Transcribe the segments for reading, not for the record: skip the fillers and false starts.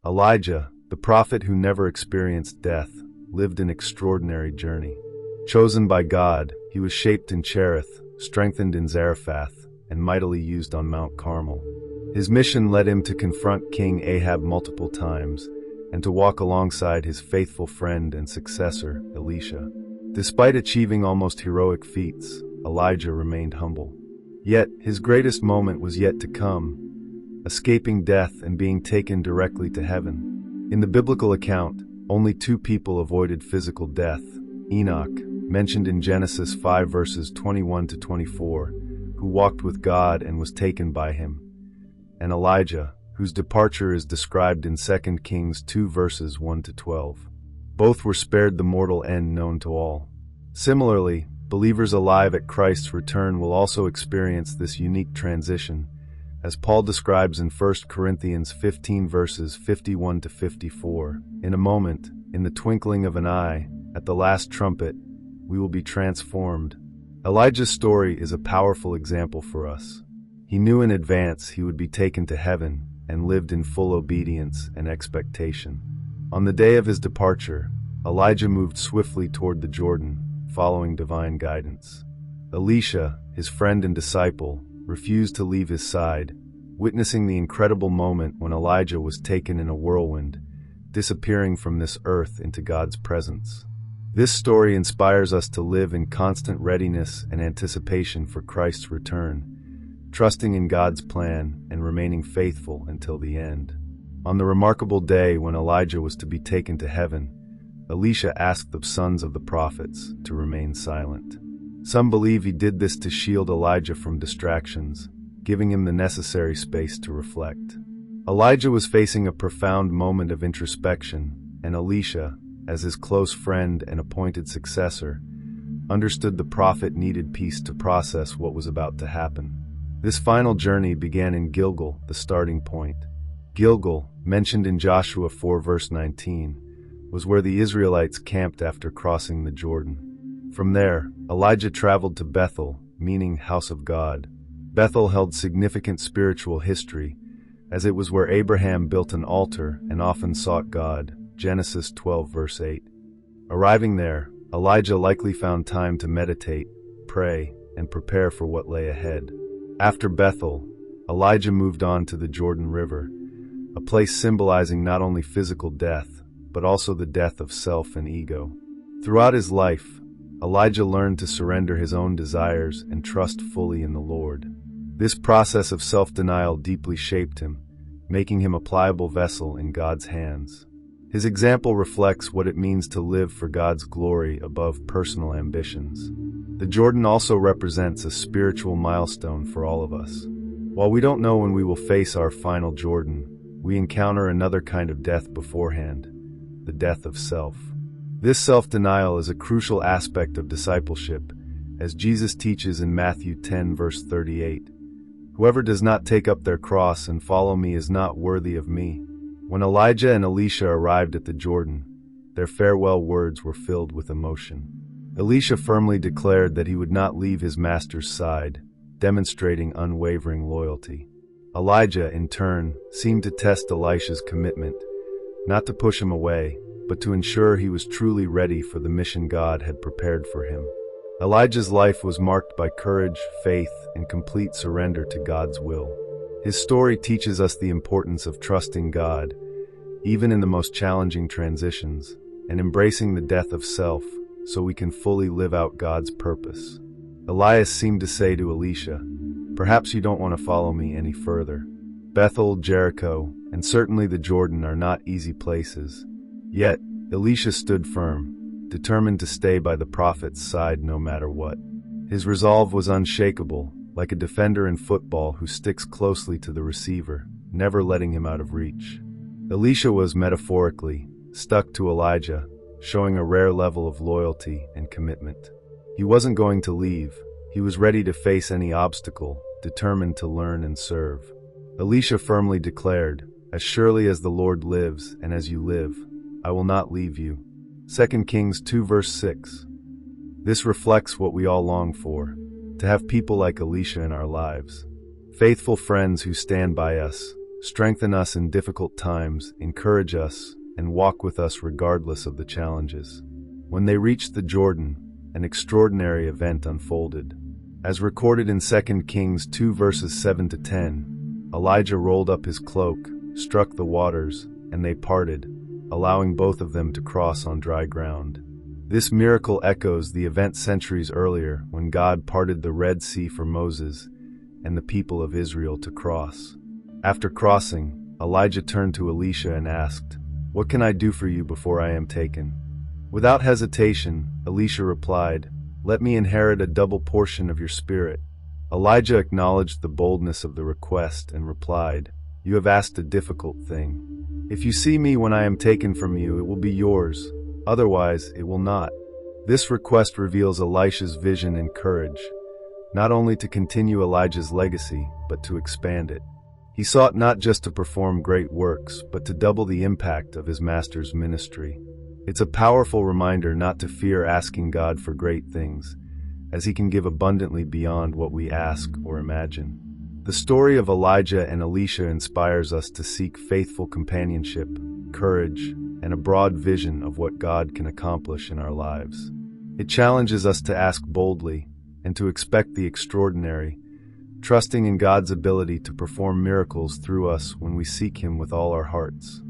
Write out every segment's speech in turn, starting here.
Elijah, the prophet who never experienced death, lived an extraordinary journey. Chosen by God, he was shaped in Cherith, strengthened in Zarephath, and mightily used on Mount Carmel. His mission led him to confront King Ahab multiple times, and to walk alongside his faithful friend and successor, Elisha. Despite achieving almost heroic feats, Elijah remained humble. Yet, his greatest moment was yet to come, escaping death and being taken directly to heaven. In the biblical account, only two people avoided physical death: Enoch, mentioned in Genesis 5 verses 21 to 24, who walked with God and was taken by him, and Elijah, whose departure is described in 2 Kings 2 verses 1 to 12. Both were spared the mortal end known to all. Similarly, believers alive at Christ's return will also experience this unique transition, as Paul describes in 1 Corinthians 15 verses 51 to 54. In a moment, in the twinkling of an eye, at the last trumpet, we will be transformed. Elijah's story is a powerful example for us. He knew in advance he would be taken to heaven and lived in full obedience and expectation. On the day of his departure, Elijah moved swiftly toward the Jordan, following divine guidance. Elisha, his friend and disciple, refused to leave his side, witnessing the incredible moment when Elijah was taken in a whirlwind, disappearing from this earth into God's presence. This story inspires us to live in constant readiness and anticipation for Christ's return, trusting in God's plan and remaining faithful until the end. On the remarkable day when Elijah was to be taken to heaven, Elisha asked the sons of the prophets to remain silent. Some believe he did this to shield Elijah from distractions, giving him the necessary space to reflect. Elijah was facing a profound moment of introspection, and Elisha, as his close friend and appointed successor, understood the prophet needed peace to process what was about to happen. This final journey began in Gilgal, the starting point. Gilgal, mentioned in Joshua 4 verse 19, was where the Israelites camped after crossing the Jordan. From there, Elijah traveled to Bethel, meaning house of God. Bethel held significant spiritual history, as it was where Abraham built an altar and often sought God, Genesis 12 verse 8. Arriving there, Elijah likely found time to meditate, pray, and prepare for what lay ahead. After Bethel, Elijah moved on to the Jordan River, a place symbolizing not only physical death, but also the death of self and ego. Throughout his life, Elijah learned to surrender his own desires and trust fully in the Lord. This process of self-denial deeply shaped him, making him a pliable vessel in God's hands. His example reflects what it means to live for God's glory above personal ambitions. The Jordan also represents a spiritual milestone for all of us. While we don't know when we will face our final Jordan, we encounter another kind of death beforehand, the death of self. This self-denial is a crucial aspect of discipleship, as Jesus teaches in Matthew 10 verse 38. Whoever does not take up their cross and follow me is not worthy of me. When Elijah and Elisha arrived at the Jordan, their farewell words were filled with emotion. Elisha firmly declared that he would not leave his master's side, demonstrating unwavering loyalty. Elijah, in turn, seemed to test Elisha's commitment, not to push him away, but to ensure he was truly ready for the mission God had prepared for him. Elijah's life was marked by courage, faith, and complete surrender to God's will. His story teaches us the importance of trusting God, even in the most challenging transitions, and embracing the death of self so we can fully live out God's purpose. Elias seemed to say to Elisha, "Perhaps you don't want to follow me any further." Bethel, Jericho, and certainly the Jordan are not easy places. Yet, Elisha stood firm, determined to stay by the prophet's side no matter what. His resolve was unshakable, like a defender in football who sticks closely to the receiver, never letting him out of reach. Elisha was, metaphorically, stuck to Elijah, showing a rare level of loyalty and commitment. He wasn't going to leave. He was ready to face any obstacle, determined to learn and serve. Elisha firmly declared, "As surely as the Lord lives and as you live, I will not leave you." 2 Kings 2 verse 6. This reflects what we all long for, to have people like Elisha in our lives. Faithful friends who stand by us, strengthen us in difficult times, encourage us, and walk with us regardless of the challenges. When they reached the Jordan, an extraordinary event unfolded. As recorded in 2 Kings 2 verses 7 to 10, Elijah rolled up his cloak, struck the waters, and they parted, allowing both of them to cross on dry ground. This miracle echoes the event centuries earlier when God parted the Red Sea for Moses and the people of Israel to cross. After crossing, Elijah turned to Elisha and asked, "What can I do for you before I am taken?" Without hesitation, Elisha replied, "Let me inherit a double portion of your spirit." Elijah acknowledged the boldness of the request and replied, "You have asked a difficult thing. If you see me when I am taken from you, it will be yours. Otherwise, it will not." This request reveals Elisha's vision and courage, not only to continue Elijah's legacy, but to expand it. He sought not just to perform great works, but to double the impact of his master's ministry. It's a powerful reminder not to fear asking God for great things, as he can give abundantly beyond what we ask or imagine. The story of Elijah and Elisha inspires us to seek faithful companionship, courage, and a broad vision of what God can accomplish in our lives. It challenges us to ask boldly and to expect the extraordinary, trusting in God's ability to perform miracles through us when we seek him with all our hearts.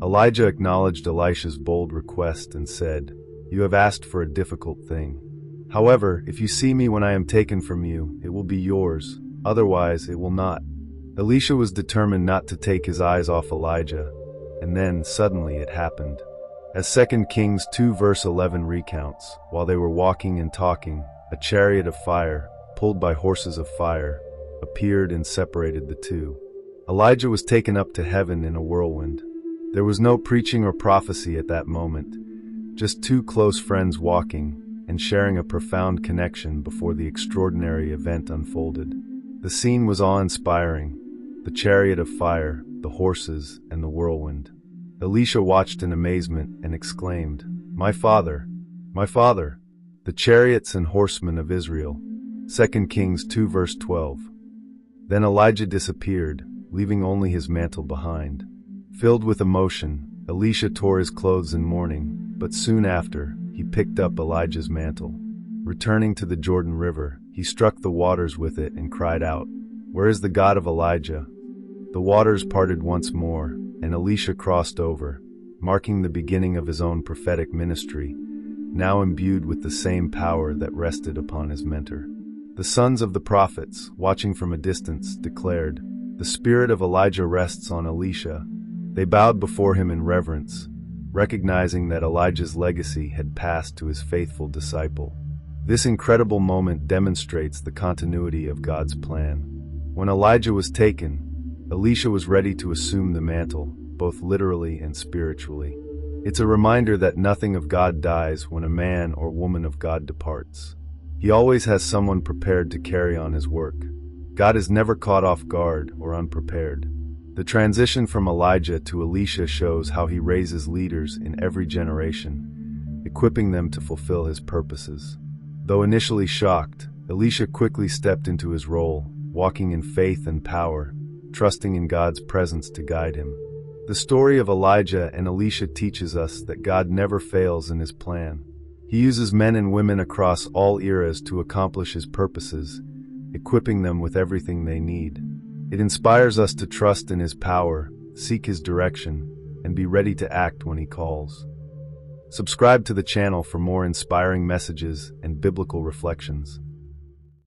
Elijah acknowledged Elisha's bold request and said, "You have asked for a difficult thing. However, if you see me when I am taken from you, it will be yours. Otherwise, it will not." Elisha was determined not to take his eyes off Elijah, and then suddenly it happened. As 2 Kings 2 verse 11 recounts, while they were walking and talking, a chariot of fire, pulled by horses of fire, appeared and separated the two. Elijah was taken up to heaven in a whirlwind. There was no preaching or prophecy at that moment, just two close friends walking and sharing a profound connection before the extraordinary event unfolded. The scene was awe-inspiring: the chariot of fire, the horses, and the whirlwind. Elisha watched in amazement and exclaimed, My father, the chariots and horsemen of Israel." 2 Kings 2 verse 12. Then Elijah disappeared, leaving only his mantle behind. Filled with emotion, Elisha tore his clothes in mourning, but soon after, he picked up Elijah's mantle. Returning to the Jordan River, he struck the waters with it and cried out, "Where is the God of Elijah?" The waters parted once more, and Elisha crossed over, marking the beginning of his own prophetic ministry, now imbued with the same power that rested upon his mentor. The sons of the prophets, watching from a distance, declared, "The spirit of Elijah rests on Elisha." They bowed before him in reverence, recognizing that Elijah's legacy had passed to his faithful disciple. This incredible moment demonstrates the continuity of God's plan. When Elijah was taken, Elisha was ready to assume the mantle, both literally and spiritually. It's a reminder that nothing of God dies when a man or woman of God departs. He always has someone prepared to carry on his work. God is never caught off guard or unprepared. The transition from Elijah to Elisha shows how he raises leaders in every generation, equipping them to fulfill his purposes. Though initially shocked, Elisha quickly stepped into his role, walking in faith and power, trusting in God's presence to guide him. The story of Elijah and Elisha teaches us that God never fails in his plan. He uses men and women across all eras to accomplish his purposes, equipping them with everything they need. It inspires us to trust in his power, seek his direction, and be ready to act when he calls. Subscribe to the channel for more inspiring messages and biblical reflections.